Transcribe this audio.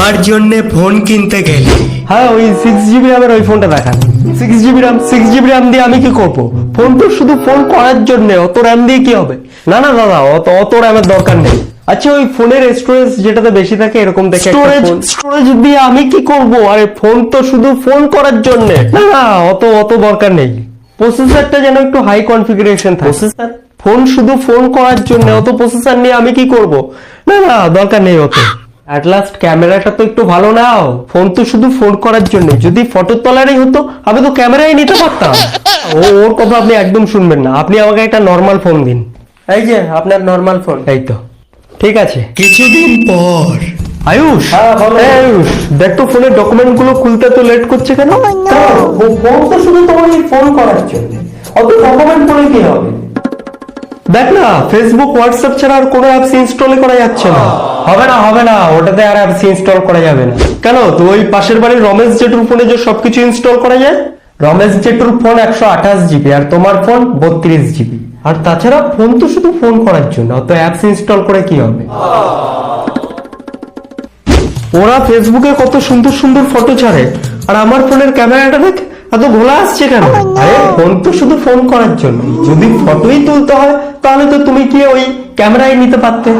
আমার জন্য ফোন কিনতে গেলে? হ্যাঁ, ওই 6 GB র্যামের ওই ফোনটা দেখান। 6 GB র্যাম দিয়ে আমি কি করব? ফোন তো শুধু ফোন করার জন্য, অত র্যাম দিয়ে কি হবে? না না দাদা, অত র্যামের দরকার নেই। আচ্ছা, ওই ফোনের স্টোরেজ যেটাতে বেশি থাকে এরকম দেখে স্টোরেজ দিয়ে আমি কি করব? আরে ফোন তো শুধু ফোন করার জন্য। না না, অত দরকার নেই। প্রসেসরটা যেন একটু হাই কনফিগারেশন থাকে। প্রসেসর ফোন শুধু ফোন করার জন্য, অত প্রসেসর নিয়ে আমি কি করব? না না, দরকার নেই অত। অ্যাট লাস্ট ক্যামেরাটা তো একটু ভালো নাও। ফোন তো শুধু ফোন করার জন্য। যদি ফটো তোলারই হতো আমি তো ক্যামেরাই নিতে পারতাম। ওর কথা আপনি একদম শুনবেন না। আপনি আমাকে একটা নর্মাল ফোন দিন। এই যে আপনার নর্মাল ফোন। এই তো ঠিক আছে। কিছুদিন পর। আয়ুষ, আয়ুষ দেখ তো ফোনের ডকুমেন্ট গুলো খুলতে তো লেট করছে কেন? ফোন তো শুধু তোমার ফোন করার জন্য, অত ডকুমেন্ট করে কি হবে? দেখ না, ফেসবুক হোয়াটসঅ্যাপ ছাড়া আর কোনো অ্যাপস ইনস্টল করা যাচ্ছে না। হবে না, ওটাতে আর অ্যাপস ইনস্টল করা যাবে না। কেন? তো ওই পাশের বাড়ির রমেশ জেঠুর ফোনে যে সবকিছু ইনস্টল করা যায়। রমেশ জেঠুর ফোন 128 GB আর তোমার ফোন 32 GB। আর তাছাড়া ফোন তো শুধু ফোন করার জন্য, অত অ্যাপস ইনস্টল করে কি হবে? ওরা ফেসবুকে কত সুন্দর সুন্দর ফটো ছাড়ে, আর আমার ফোনের ক্যামেরাটা দেখ এত ঘোলা আসছে কেন? আরে ফোন তো শুধু ফোন করার জন্য। যদি ফটোই তুলতে হয় তাহলে তো তুমি কি ওই ক্যামেরাই নিতে পারতে।